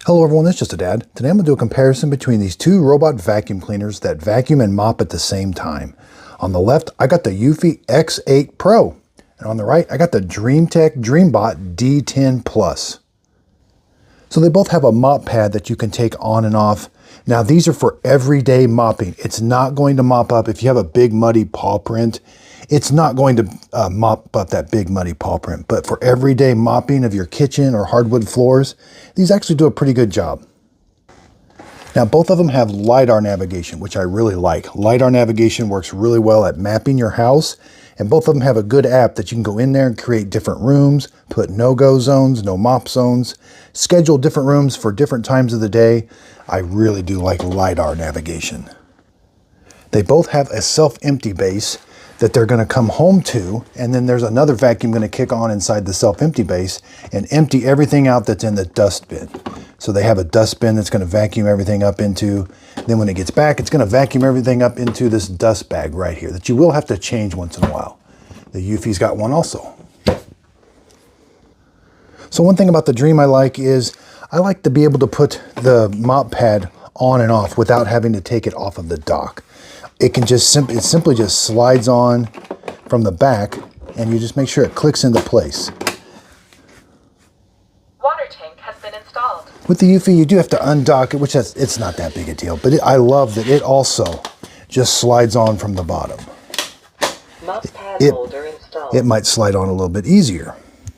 Hello everyone, it's Just a Dad. Today I'm going to do a comparison between these two robot vacuum cleaners that vacuum and mop at the same time. On the left, I got the Eufy X8 Pro. And on the right, I got the DreameTech DreamBot D10 Plus. So they both have a mop pad that you can take on and off. Now these are for everyday mopping. It's not going to mop up if you have a big muddy paw print. It's not going to mop up that big muddy paw print, but for everyday mopping of your kitchen or hardwood floors, these actually do a pretty good job. Now both of them have LiDAR navigation, which I really like. LiDAR navigation works really well at mapping your house, and both of them have a good app that you can go in there and create different rooms, put no-go zones, no mop zones, schedule different rooms for different times of the day. I really do like LiDAR navigation. They both have a self-empty base that they're going to come home to, and then there's another vacuum going to kick on inside the self-empty base and empty everything out that's in the dust bin. So they have a dust bin that's going to vacuum everything up into, then when it gets back, it's going to vacuum everything up into this dust bag right here that you will have to change once in a while. The Eufy's got one also. So one thing about the Dreame I like is I like to be able to put the mop pad on and off without having to take it off of the dock. It can just it simply just slides on from the back, and you just make sure it clicks into place. Water tank has been installed. With the Eufy, you do have to undock it, which it's not that big a deal, but I love that it also just slides on from the bottom. Mop pad holder installed. It might slide on a little bit easier.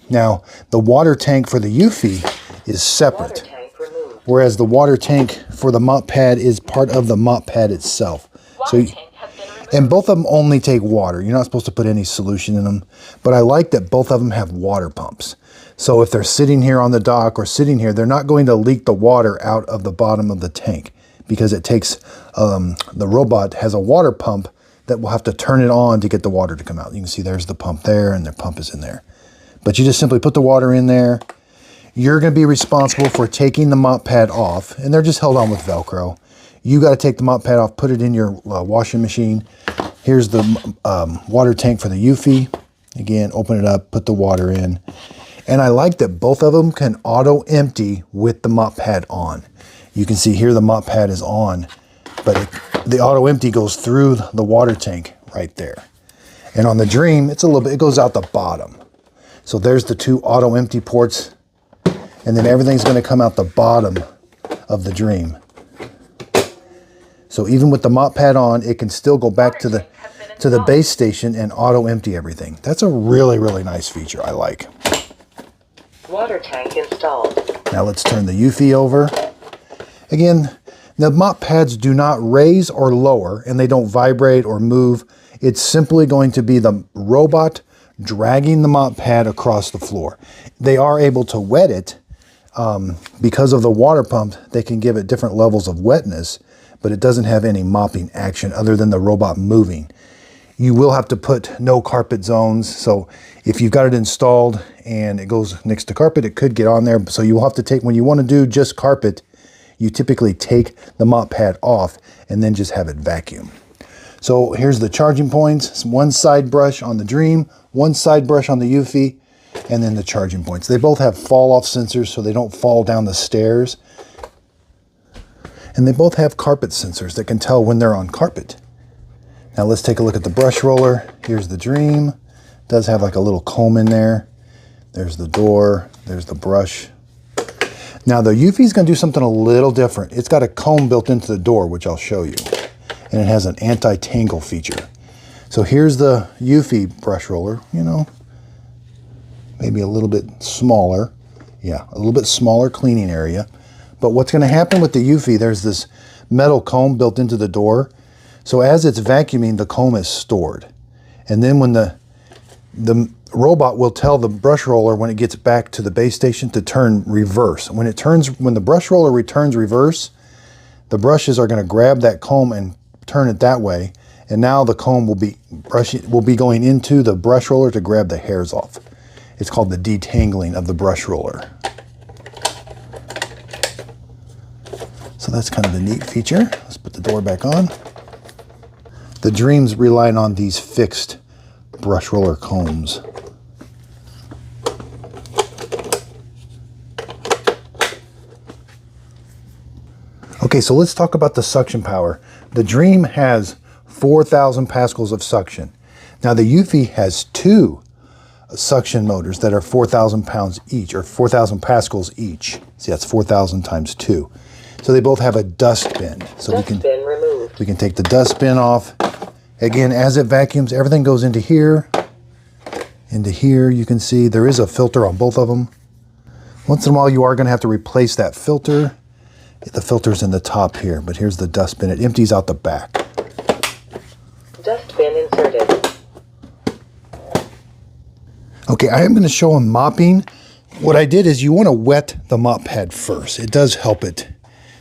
Now, the water tank for the Eufy is separate, Water tank removed. whereas the water tank for the mop pad is part of the mop pad itself. Water tank has been removed. And both of them only take water. You're not supposed to put any solution in them. But I like that both of them have water pumps. So if they're sitting here on the dock or sitting here, they're not going to leak the water out of the bottom of the tank, because it takes, the robot has a water pump that will have to turn it on to get the water to come out. You can see there's the pump there, and the pump is in there. But you just simply put the water in there. You're going to be responsible for taking the mop pad off, and they're just held on with Velcro. You got to take the mop pad off, put it in your washing machine. Here's the water tank for the Eufy. Again, open it up, put the water in. And I like that both of them can auto empty with the mop pad on. You can see here the mop pad is on, but the auto empty goes through the water tank right there. And on the Dreame, it's a little bit, it goes out the bottom. So there's the two auto empty ports, and then everything's going to come out the bottom of the Dreame. So even with the mop pad on, it can still go back to the base station and auto empty everything. That's a really, really nice feature I like. Water tank installed. Now let's turn the Eufy over. Again, the mop pads do not raise or lower, and they don't vibrate or move. It's simply going to be the robot dragging the mop pad across the floor. They are able to wet it because of the water pump. They can give it different levels of wetness, but it doesn't have any mopping action other than the robot moving. You will have to put no carpet zones. So if you've got it installed and it goes next to carpet, it could get on there. So you will have to take, when you want to do just carpet, you typically take the mop pad off and then just have it vacuum. So here's the charging points. One side brush on the Dreame, one side brush on the Eufy, and then the charging points. They both have fall off sensors so they don't fall down the stairs. And they both have carpet sensors that can tell when they're on carpet. Now let's take a look at the brush roller. Here's the Dreame. It does have like a little comb in there. There's the door, there's the brush. Now the Eufy's gonna do something a little different. It's got a comb built into the door, which I'll show you. And it has an anti-tangle feature. So here's the Eufy brush roller, you know, maybe a little bit smaller. Yeah, a little bit smaller cleaning area. But what's going to happen with the Eufy, there's this metal comb built into the door. So as it's vacuuming, the comb is stored. And then when the robot will tell the brush roller when it gets back to the base station to turn reverse. When the brush roller returns reverse, the brushes are going to grab that comb and turn it that way. And now the comb will be going into the brush roller to grab the hairs off. It's called the detangling of the brush roller. So that's kind of a neat feature. Let's put the door back on. The Dreame's relying on these fixed brush roller combs. Okay, so let's talk about the suction power. The Dreame has 4,000 pascals of suction. Now the Eufy has two suction motors that are 4,000 pounds each, or 4,000 pascals each. See, that's 4,000 times 2. So they both have a dust bin. So Dust bin removed. we can take the dust bin off. Again, as it vacuums, everything goes into here. Into here, you can see there is a filter on both of them. Once in a while, you are going to have to replace that filter. The filter's in the top here, but here's the dust bin. It empties out the back. Dust bin inserted. Okay, I am going to show them mopping. What I did is you want to wet the mop pad first. It does help it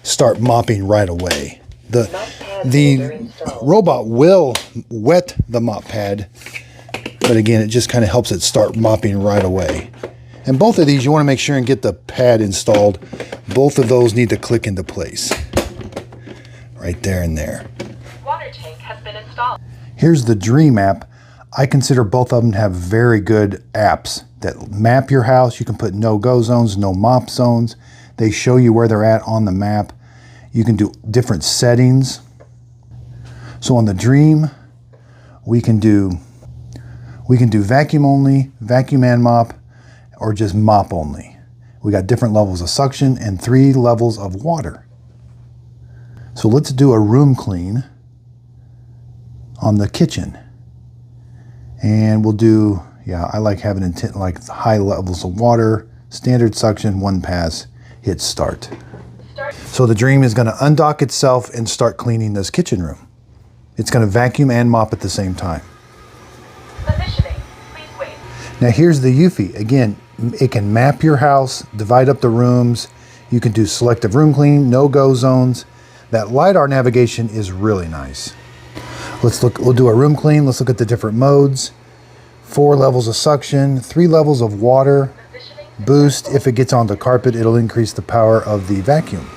start mopping right away. The robot will wet the mop pad, but again, it just kind of helps it start mopping right away. And both of these, you want to make sure and get the pad installed. Both of those need to click into place. Right there and there. Water tank has been installed. Here's the Dreame app. I consider both of them to have very good apps that map your house. You can put no-go zones, no mop zones. They show you where they're at on the map. You can do different settings. So on the Dreame, we can do vacuum only, vacuum and mop, or just mop only. We got different levels of suction and 3 levels of water. So let's do a room clean on the kitchen. And we'll do, yeah, I like having like high levels of water, standard suction, 1 pass, hit start. So the Dreame is going to undock itself and start cleaning this kitchen room. It's going to vacuum and mop at the same time. Positioning. Please wait. Now here's the Eufy. Again, it can map your house, divide up the rooms. You can do selective room clean, no-go zones. That LiDAR navigation is really nice. Let's look, we'll do a room clean. Let's look at the different modes. 4 levels of suction, 3 levels of water. Boost, if it gets on the carpet, it'll increase the power of the vacuum.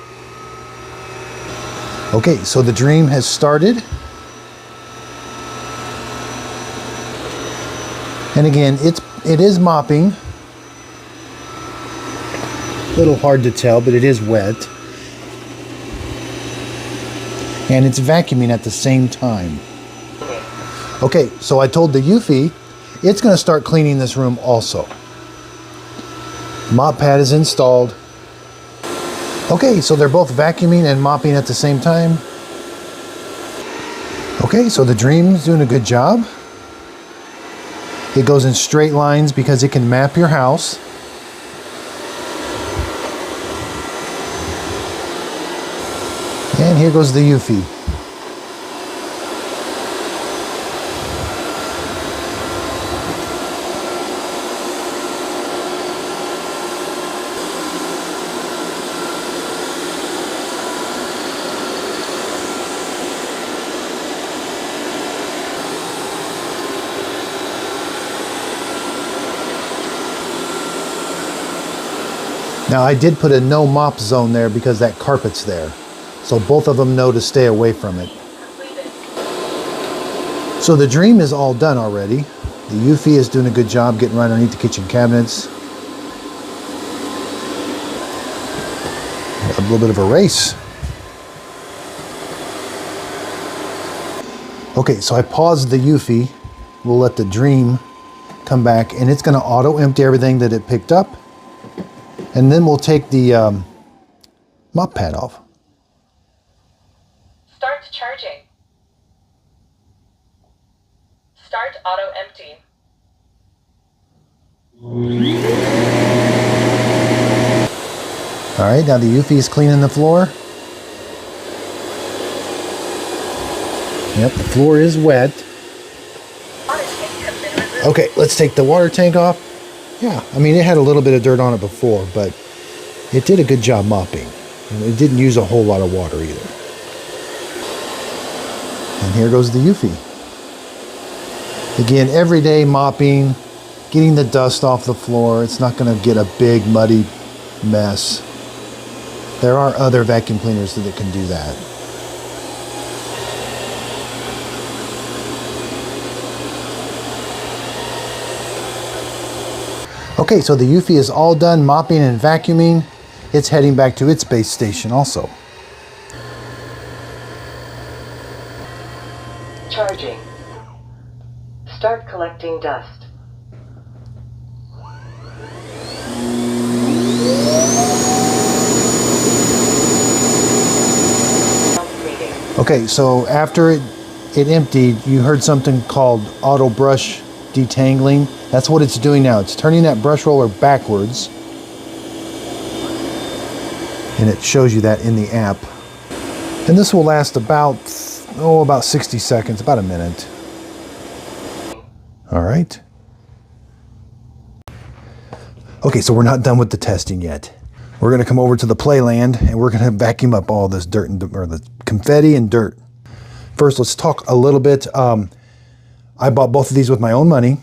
Okay, so the Dreame has started. And again, it is mopping. A little hard to tell, but it is wet. And it's vacuuming at the same time. Okay, so I told the Eufy, it's going to start cleaning this room also. Mop pad is installed. Okay, so they're both vacuuming and mopping at the same time. Okay, so the Dreame's doing a good job. It goes in straight lines because it can map your house. And here goes the Eufy. Now I did put a no mop zone there because that carpet's there. So both of them know to stay away from it. So the Dreame is all done already. The Eufy is doing a good job getting right underneath the kitchen cabinets. A little bit of a race. Okay, so I paused the Eufy. We'll let the Dreame come back and it's gonna auto empty everything that it picked up. And then we'll take the mop pad off. Start charging. Start auto empty. All right, now the Eufy is cleaning the floor. Yep, the floor is wet. Okay, let's take the water tank off. Yeah, I mean, it had a little bit of dirt on it before, but it did a good job mopping. And it didn't use a whole lot of water either. And here goes the Eufy. Again, everyday mopping, getting the dust off the floor. It's not going to get a big, muddy mess. There are other vacuum cleaners that can do that. Okay, so the Eufy is all done mopping and vacuuming. It's heading back to its base station also. Charging. Start collecting dust. Okay, so after it emptied, you heard something called auto brush detangling. That's what it's doing now. It's turning that brush roller backwards. And it shows you that in the app. And this will last about 60 seconds, about a minute. All right. Okay, so we're not done with the testing yet. We're going to come over to the playland and we're going to vacuum up all this dirt or the confetti and dirt. First, let's talk a little bit. I bought both of these with my own money.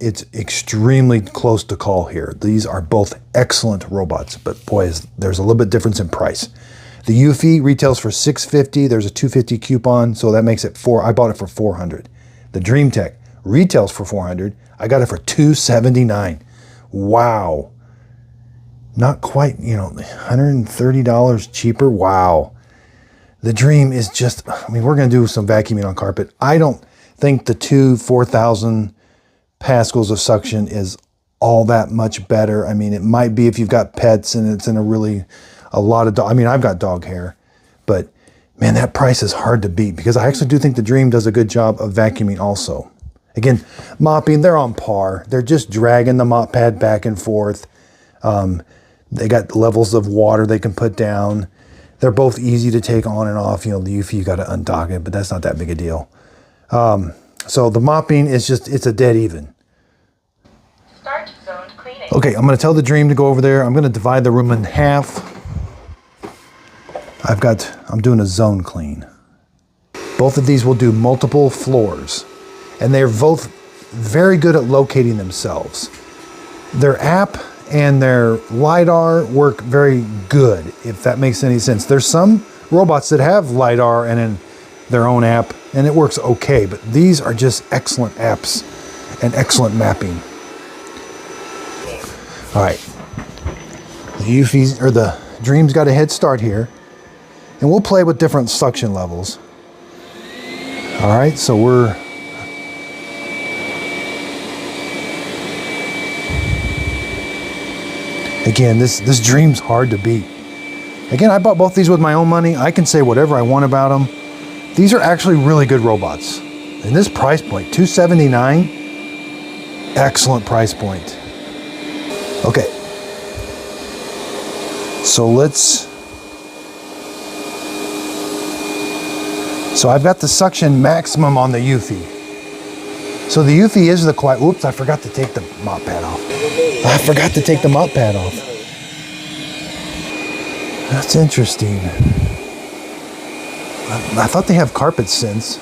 It's extremely close to call here. These are both excellent robots, but boy, there's a little bit difference in price. The Eufy retails for $650. There's a $250 coupon, so that makes it I bought it for $400. The Dreame retails for $400. I got it for $279. Wow. Not quite, $130 cheaper. Wow. The Dreame is just, we're going to do some vacuuming on carpet. I don't think the 4,000 pascals of suction is all that much better. It might be if you've got pets and it's in a lot of I've got dog hair, but man, that price is hard to beat because I actually do think the Dreame does a good job of vacuuming also. Again, mopping, they're on par. They're just dragging the mop pad back and forth. They got levels of water they can put down. They're both easy to take on and off. The Eufy, you got to undock it, but that's not that big a deal. So the mopping is it's a dead even. Start zoned cleaning. Okay, I'm going to tell the Dreame to go over there. I'm going to divide the room in half. I'm doing a zone clean. Both of these will do multiple floors, and they're both very good at locating themselves. Their app and their LiDAR work very good, if that makes any sense. There's some robots that have LiDAR and in their own app, and it works okay, but these are just excellent apps and excellent mapping. All right, the Eufy's or the Dreame's got a head start here, and we'll play with different suction levels. All right, so again, this Dreame's hard to beat. Again, I bought both these with my own money. I can say whatever I want about them. These are actually really good robots. And this price point, $279, excellent price point. Okay. So I've got the suction maximum on the Eufy. So the Eufy is the quiet. Oops, I forgot to take the mop pad off. That's interesting. I thought they have carpet sense,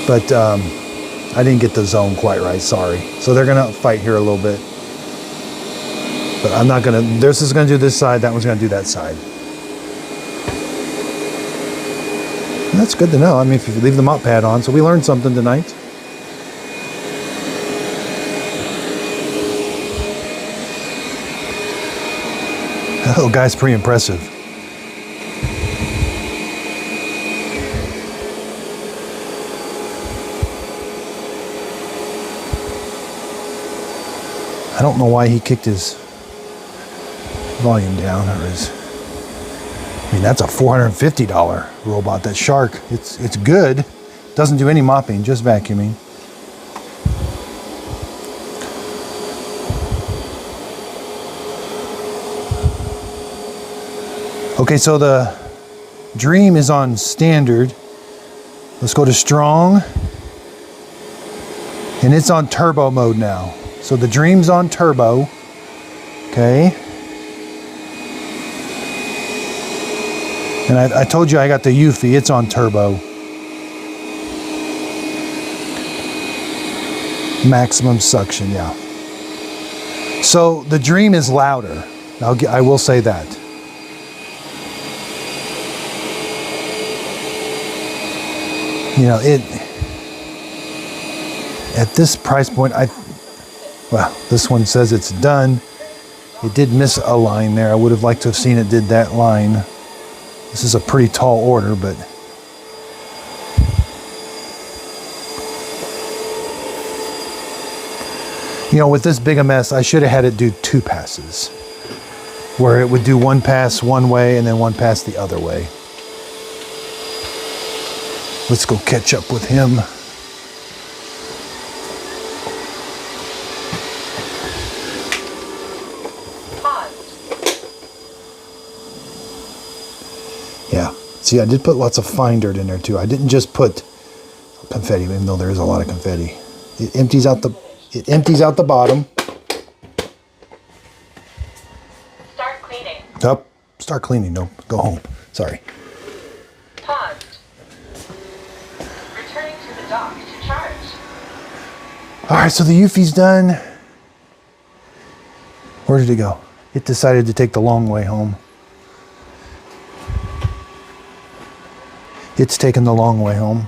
but I didn't get the zone quite right, sorry. So they're gonna fight here a little bit. But I'm not gonna, this is gonna do this side, that one's gonna do that side. And that's good to know. If you leave the mop pad on, so we learned something tonight. That little guy's pretty impressive. I don't know why he kicked his volume down. That's a $450 robot, that Shark. It's good. Doesn't do any mopping, just vacuuming. Okay, so the Dreame is on standard. Let's go to strong. And it's on turbo mode now. So the Dreame's on turbo. Okay. And I told you I got the Eufy, it's on turbo. Maximum suction, yeah. So the Dreame is louder. I will say that. At this price point, this one says it's done. It did miss a line there. I would have liked to have seen it did that line. This is a pretty tall order, but You know, with this big a mess, I should have had it do 2 passes, where it would do 1 pass one way and then 1 pass the other way. Let's go catch up with him. Yeah, see, I did put lots of fine dirt in there too. I didn't just put confetti, even though there is a lot of confetti. It empties out the bottom. Start cleaning. Up, start cleaning. No, go home. Sorry. Paused. Returning to the dock to charge. All right, so the Eufy's done. Where did it go? It decided to take the long way home. It's taken the long way home.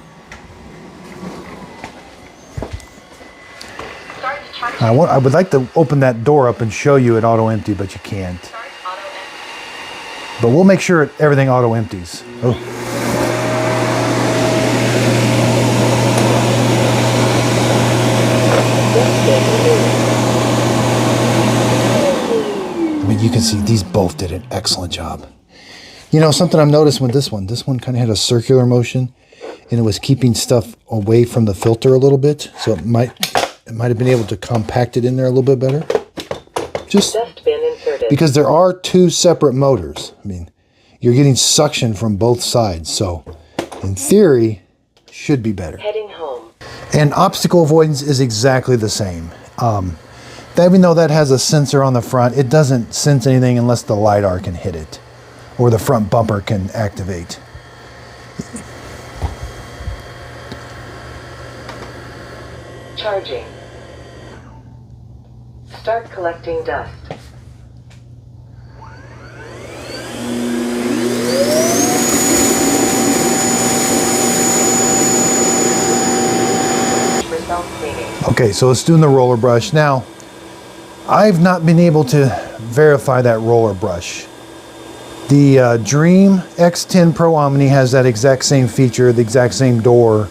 Start charging. I would like to open that door up and show you it auto empty, but you can't. Start auto empty. But we'll make sure everything auto empties. Oh. I mean, you can see these both did an excellent job. You know, something I've noticed with this one kind of had a circular motion, and it was keeping stuff away from the filter a little bit, so it might have been able to compact it in there a little bit better. Just Dustbin inserted. because there are 2 separate motors. I mean, you're getting suction from both sides, so in theory, should be better. Heading home. And obstacle avoidance is exactly the same. Even though that has a sensor on the front, it doesn't sense anything unless the LiDAR can hit it or the front bumper can activate. Charging. Start collecting dust. Result cleaning. Okay, so it's doing the roller brush. Now, I've not been able to verify that roller brush. The Dreame X10 Pro Omni has that exact same feature, the exact same door,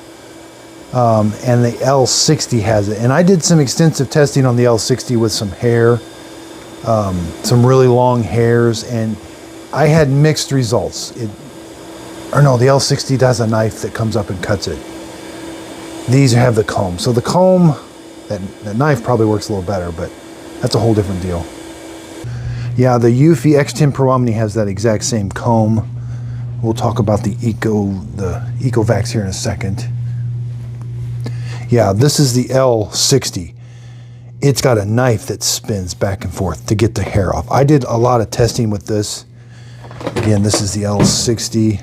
and the L60 has it. And I did some extensive testing on the L60 with some hair, some really long hairs, and I had mixed results. The L60 has a knife that comes up and cuts it. These have the comb. So the comb, that knife probably works a little better, but that's a whole different deal. Yeah, the Eufy X10 Pro Omni has that exact same comb. We'll talk about the EcoVax here in a second. Yeah, this is the L60. It's got a knife that spins back and forth to get the hair off. I did a lot of testing with this. Again, this is the L60.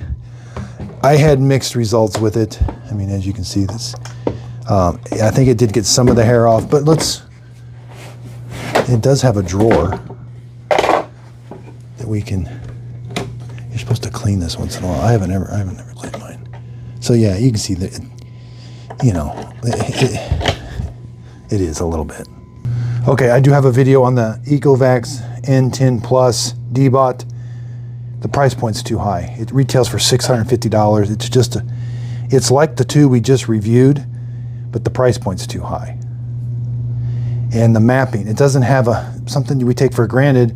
I had mixed results with it. I mean, as you can see this. I think it did get some of the hair off, but it does have a drawer that we can, you're supposed to clean this once in a while. I haven't ever cleaned mine. So yeah, you can see that, it is a little bit. Okay, I do have a video on the EcoVax N10 Plus D-Bot. The price point's too high. It retails for $650. It's like the 2 we just reviewed, but the price point's too high. And the mapping, it doesn't have something we take for granted.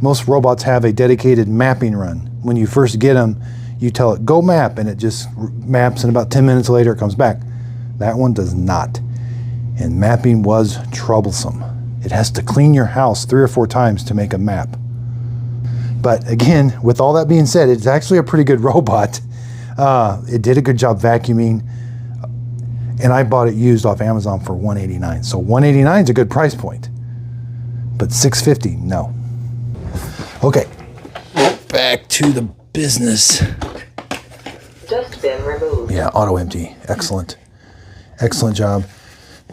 Most robots have a dedicated mapping run. When you first get them, you tell it, go map, and it just maps, and about 10 minutes later it comes back. That one does not. And mapping was troublesome. It has to clean your house 3 or 4 times to make a map. But again, with all that being said, it's actually a pretty good robot. It did a good job vacuuming. And I bought it used off Amazon for $189. So $189 is a good price point. But $650, no. Okay, back to the business. Dustbin removed. Yeah, auto empty. Excellent. Excellent job.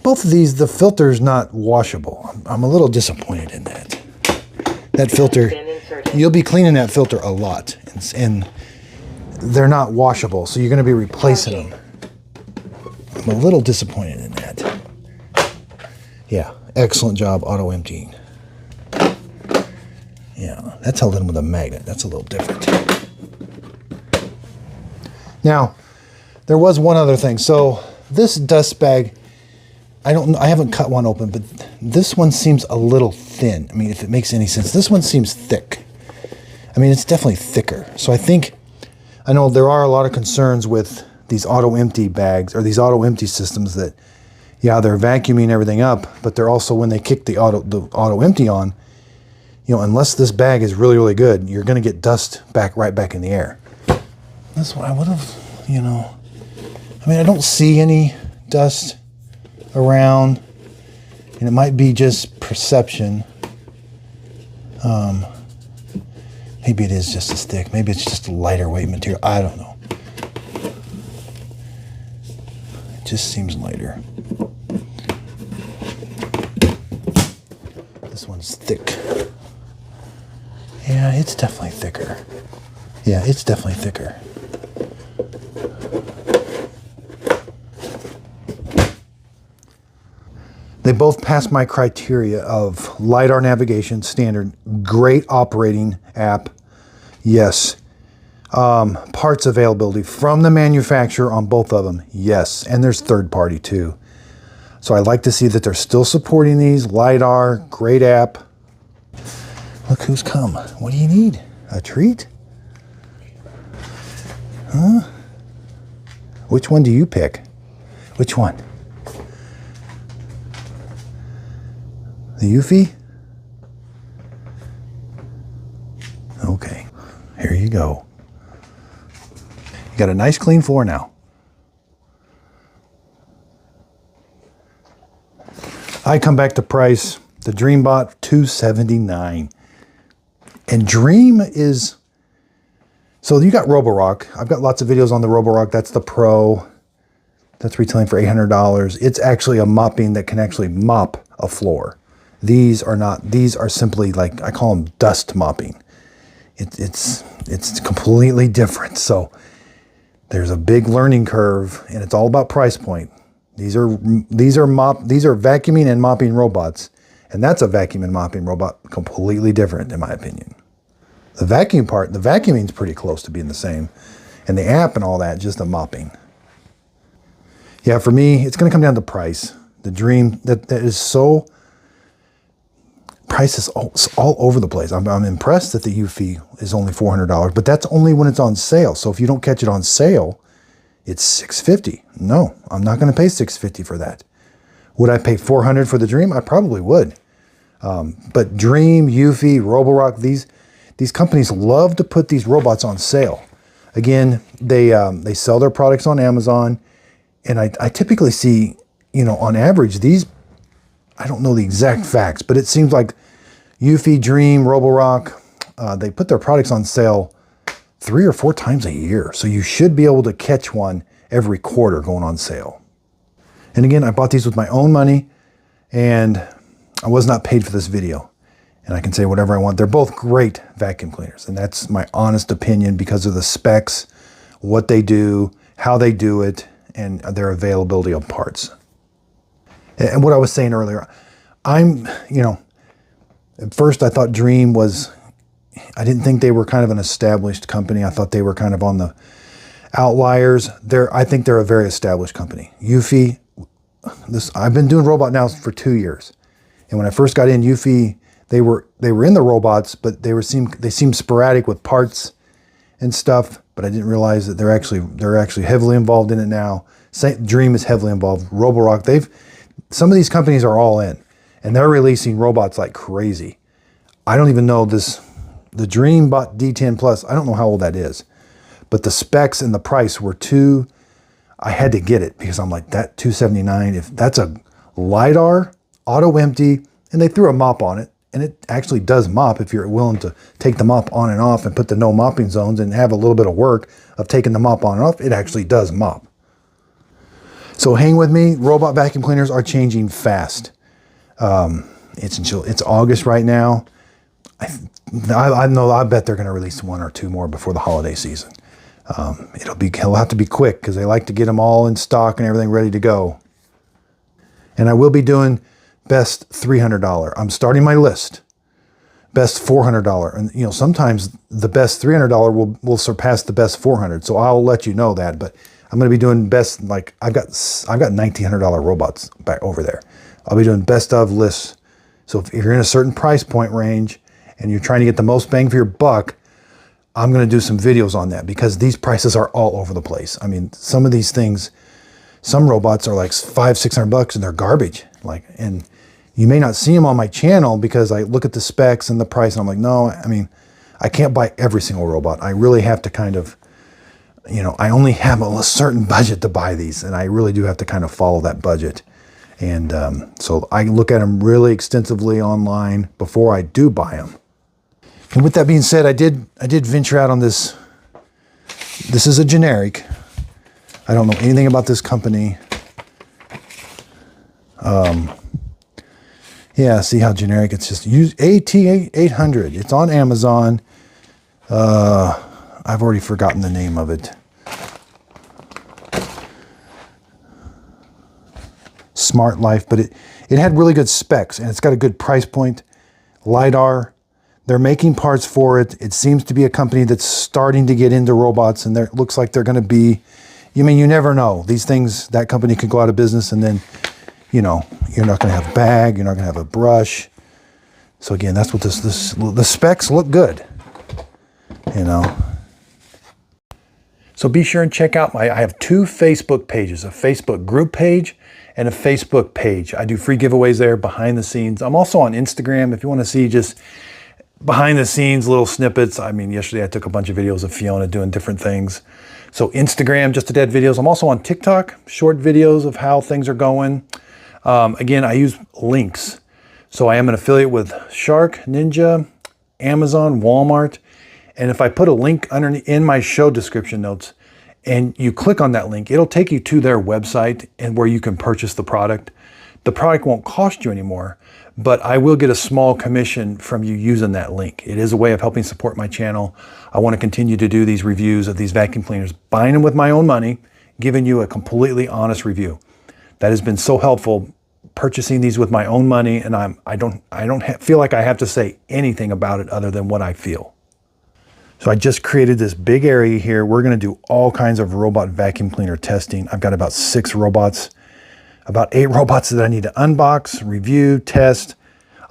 Both of these, the filter's not washable. I'm a little disappointed in that. That filter, you'll be cleaning that filter a lot. And they're not washable, so you're going to be replacing them. I'm a little disappointed in that. Yeah, excellent job auto emptying. Yeah, that's held in with a magnet. That's a little different. Now, there was one other thing. So this dust bag, I don't know, I haven't cut one open, but this one seems a little thin. I mean, if it makes any sense. This one seems thick. I mean, it's definitely thicker. So I know there are a lot of concerns with these auto empty bags or these auto empty systems that, yeah, they're vacuuming everything up, but they're also, when they kick the auto empty on, you know, unless this bag is really, really good, you're going to get dust right back in the air. That's what I would have, you know. I mean, I don't see any dust around, and it might be just perception. Maybe it is just as thick. Maybe it's just a lighter weight material. I don't know. It just seems lighter. This one's thick. Yeah, it's definitely thicker. Yeah, it's definitely thicker. They both pass my criteria of LiDAR navigation, standard, great operating app, yes. Parts availability from the manufacturer on both of them, yes. And there's third party too. So I like to see that they're still supporting these. LiDAR, great app. Look who's come. What do you need? A treat? Huh? Which one do you pick? Which one? The Eufy? Okay, here you go. You got a nice clean floor now. I come back to price. The DreameBot, $279. And Dreame is, so you got Roborock. I've got lots of videos on the Roborock. That's the Pro. That's retailing for $800. It's actually a mopping that can actually mop a floor. These are not, these are simply like, I call them dust mopping. It's completely different. So there's a big learning curve, and it's all about price point. These are vacuuming and mopping robots, and that's a vacuum and mopping robot, completely different in my opinion. The vacuum part, the vacuuming is pretty close to being the same, and the app and all that, just a mopping. Yeah, for me, it's going to come down to price. The Dreame, that is so, price is all over the place. I'm impressed that the Eufy is only $400, but that's only when it's on sale. So if you don't catch it on sale, it's $650. No, I'm not going to pay $650 for that. Would I pay $400 for the Dreame? I probably would. But Dreame, Eufy, Roborock, these companies love to put these robots on sale. Again, they sell their products on Amazon, and I typically see, you know, on average, these, I don't know the exact facts, but it seems like Eufy, Dreame, Roborock, they put their products on sale 3 or 4 times a year. So you should be able to catch one every quarter going on sale. And again, I bought these with my own money, and I was not paid for this video. And I can say whatever I want. They're both great vacuum cleaners, and that's my honest opinion because of the specs, what they do, how they do it, and their availability of parts. And what I was saying earlier, you know, at first I thought Dreame was, I didn't think they were kind of an established company. I thought they were kind of on the outliers. I think they're a very established company. Eufy, I've been doing robot now for 2 years. And when I first got in Eufy, they were in the robots, but they seemed sporadic with parts and stuff, but I didn't realize that they're actually heavily involved in it now. Dreame is heavily involved. Roborock, some of these companies are all in, and they're releasing robots like crazy. I don't even know the DreameBot D10 Plus, I don't know how old that is, but the specs and the price were I had to get it because I'm like, that $279, if that's a LiDAR, auto empty, and they threw a mop on it, and it actually does mop if you're willing to take the mop on and off and put the no mopping zones and have a little bit of work of taking the mop on and off, it actually does mop. So hang with me, robot vacuum cleaners are changing fast. It's August right now. I bet they're going to release 1 or 2 more before the holiday season. He'll have to be quick because they like to get them all in stock and everything ready to go. And I will be doing best $300. I'm starting my list. Best $400. And you know, sometimes the best $300 will surpass the best $400. So I'll let you know that. But I'm going to be doing best, like I've got $1,900 robots back over there. I'll be doing best of lists. So if you're in a certain price point range and you're trying to get the most bang for your buck, I'm going to do some videos on that because these prices are all over the place. I mean, some of these things, some robots are like $500-600 and they're garbage. Like, and you may not see them on my channel because I look at the specs and the price and I'm like, no, I mean, I can't buy every single robot. I really have to kind of, you know, I only have a certain budget to buy these, and I really do have to kind of follow that budget. And so I look at them really extensively online before I do buy them. And with that being said, I did venture out on this. This is a generic. I don't know anything about this company. Yeah, see how generic it's just use AT800. It's on Amazon. I've already forgotten the name of it. Smart Life, but it had really good specs and it's got a good price point. LiDAR. They're making parts for it. It seems to be a company that's starting to get into robots, and it looks like they're going to be, I mean, you never know. These things, that company could go out of business, and then, you know, you're not going to have a bag, you're not going to have a brush. So again, that's what the specs look good, you know. So be sure and check out I have 2 Facebook pages, a Facebook group page and a Facebook page. I do free giveaways there behind the scenes. I'm also on Instagram if you want to see just behind the scenes little snippets. I mean, yesterday I took a bunch of videos of Fiona doing different things. So Instagram, just to dead videos. I'm also on TikTok, short videos of how things are going. Again, I use links. So I am an affiliate with Shark, Ninja, Amazon, Walmart. And if I put a link in my show description notes and you click on that link, it'll take you to their website and where you can purchase the product. The product won't cost you anymore, but I will get a small commission from you using that link. It is a way of helping support my channel. I want to continue to do these reviews of these vacuum cleaners, buying them with my own money, giving you a completely honest review. That has been so helpful, purchasing these with my own money, and I don't feel like I have to say anything about it other than what I feel. So I just created this big area here. We're going to do all kinds of robot vacuum cleaner testing. I've got about 6 robots. About 8 robots that I need to unbox, review, test.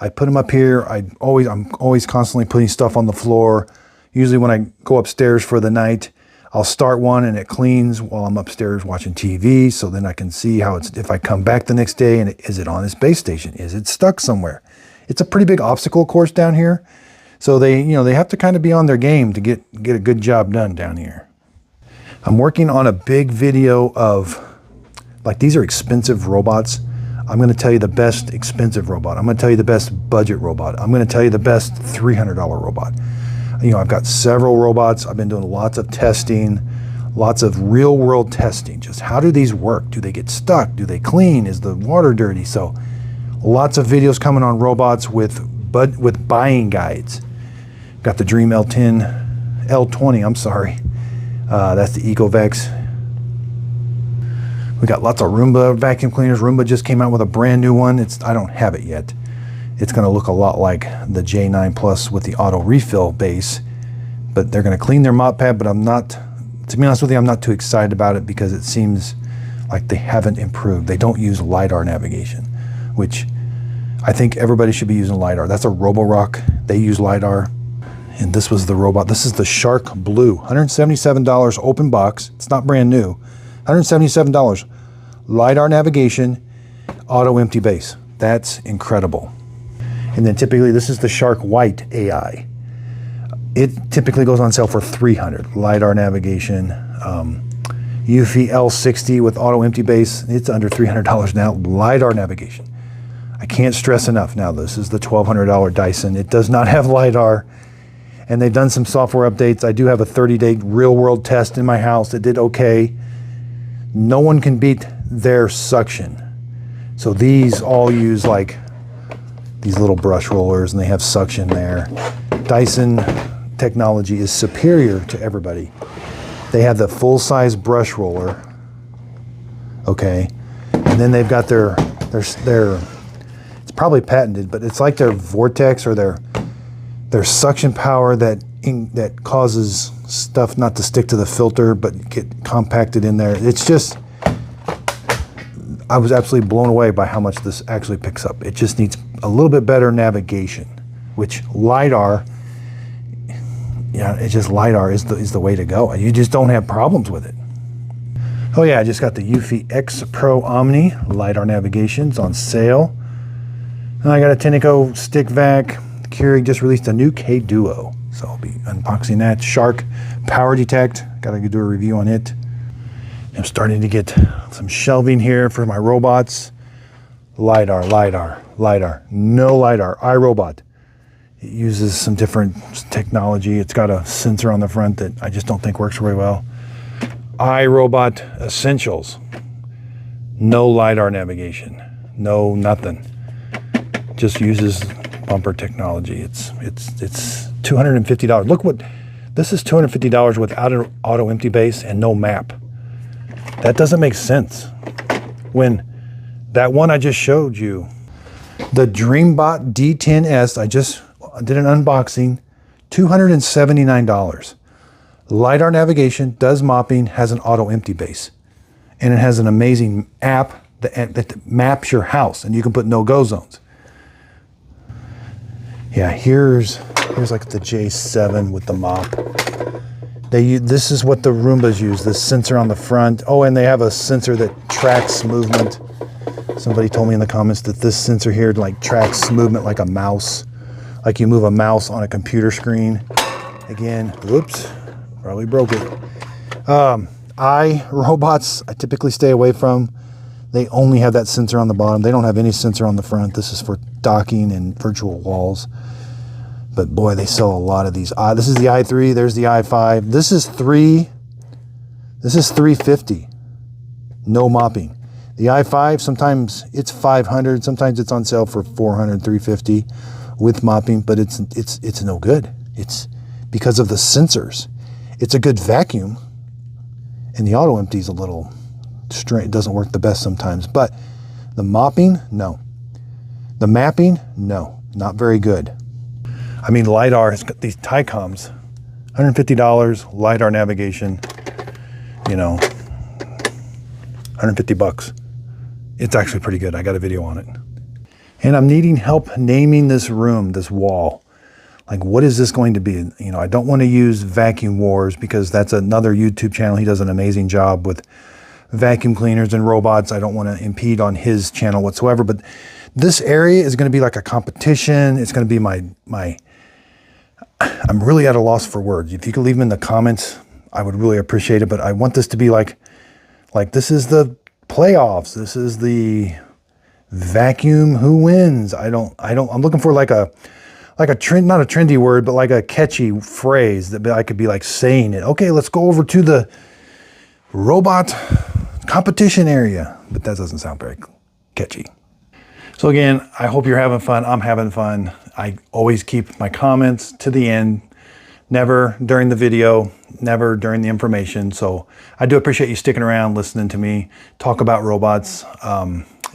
I put them up here. I'm always constantly putting stuff on the floor. Usually when I go upstairs for the night, I'll start one and it cleans while I'm upstairs watching TV. So then I can see how it's, if I come back the next day and is it on its base station? Is it stuck somewhere? It's a pretty big obstacle course down here. So they have to kind of be on their game to get a good job done down here. I'm working on a big video of, like, these are expensive robots. I'm going to tell you the best expensive robot. I'm going to tell you the best budget robot. I'm going to tell you the best $300 robot. You know, I've got several robots. I've been doing lots of testing, lots of real world testing. Just how do these work? Do they get stuck? Do they clean? Is the water dirty? So lots of videos coming on robots with buying guides. Got the Dreame L20, I'm sorry. That's the EcoVex. We got lots of Roomba vacuum cleaners. Roomba just came out with a brand new one. I don't have it yet. It's going to look a lot like the J9 Plus with the auto refill base, but they're going to clean their mop pad, but I'm not, to be honest with you, I'm not too excited about it because it seems like they haven't improved. They don't use LiDAR navigation, which I think everybody should be using LiDAR. That's a Roborock. They use LiDAR. And this was the robot. This is the Shark Blue, $177 open box. It's not brand new. $177. LiDAR navigation, auto empty base. That's incredible. And then typically this is the Shark White AI. It typically goes on sale for $300. LiDAR navigation, Eufy L60 with auto empty base. It's under $300 now. LiDAR navigation. I can't stress enough. Now this is the $1,200 Dyson. It does not have LiDAR. And they've done some software updates. I do have a 30-day real-world test in my house. It did okay. No one can beat their suction. So these all use like these little brush rollers, and they have suction there. Dyson technology is superior to everybody. They have the full-size brush roller, okay, and then they've got their it's probably patented, but it's like their vortex or their suction power that that causes stuff not to stick to the filter but get compacted in there. It's just, I was absolutely blown away by how much this actually picks up. It just needs a little bit better navigation, which LiDAR, yeah, it's just LiDAR is the way to go. You just don't have problems with it. Oh yeah, I just got the Eufy X Pro Omni LiDAR navigations on sale. And I got a Tenneco stick vac. Keurig just released a new K Duo, so I'll be unboxing that. Shark Power Detect, got to do a review on it. I'm starting to get some shelving here for my robots. LiDAR, LiDAR, LiDAR, no LiDAR, iRobot. It uses some different technology. It's got a sensor on the front that I just don't think works very well. iRobot Essentials, no LiDAR navigation, no nothing. Just uses bumper technology. It's $250. Look what, this is $250 without an auto empty base and no map. That doesn't make sense. When that one I just showed you, the DreameBot D10S, I just did an unboxing, $279. LiDAR navigation, does mopping, has an auto empty base. And it has an amazing app that maps your house, and you can put no-go zones. Yeah, here's like the J7 with the mop. This is what the Roombas use, this sensor on the front. Oh, and they have a sensor that tracks movement. Somebody told me in the comments that this sensor here like tracks movement like a mouse. Like you move a mouse on a computer screen. Again, whoops, probably broke it. iRobots, I typically stay away from. They only have that sensor on the bottom. They don't have any sensor on the front. This is for docking and virtual walls. But boy, they sell a lot of these. This is the i3, there's the i5. This is $350. No mopping. The i5, sometimes it's $500, sometimes it's on sale for $400, $350 with mopping, but it's no good. It's because of the sensors. It's a good vacuum, and the auto empty is a little straight. It doesn't work the best sometimes, but the mopping, no. The mapping, no, not very good. I mean, LiDAR has got these Tycoms, $150, LiDAR navigation, you know, 150 bucks. It's actually pretty good. I got a video on it. And I'm needing help naming this room, this wall. Like, what is this going to be? You know, I don't want to use Vacuum Wars because that's another YouTube channel. He does an amazing job with vacuum cleaners and robots. I don't want to impede on his channel whatsoever, but this area is going to be like a competition. It's going to be I'm really at a loss for words. If you could leave them in the comments, I would really appreciate it. But I want this to be like this is the playoffs. This is the vacuum who wins. I'm looking for like a trend, not a trendy word, but like a catchy phrase that I could be like saying it. Okay, let's go over to the robot competition area. But that doesn't sound very catchy. So again, I hope you're having fun. I'm having fun. I always keep my comments to the end, never during the video, never during the information. So I do appreciate you sticking around, listening to me talk about robots.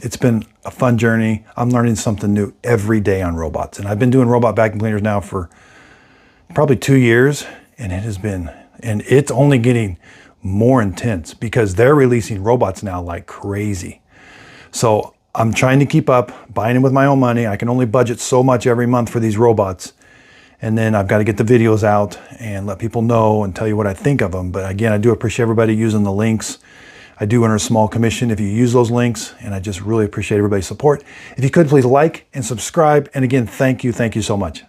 It's been a fun journey. I'm learning something new every day on robots. And I've been doing robot vacuum cleaners now for probably 2 years. And it's only getting more intense because they're releasing robots now like crazy. So I'm trying to keep up, buying them with my own money. I can only budget so much every month for these robots. And then I've got to get the videos out and let people know and tell you what I think of them. But again, I do appreciate everybody using the links. I do earn a small commission if you use those links. And I just really appreciate everybody's support. If you could, please like and subscribe. And again, thank you so much.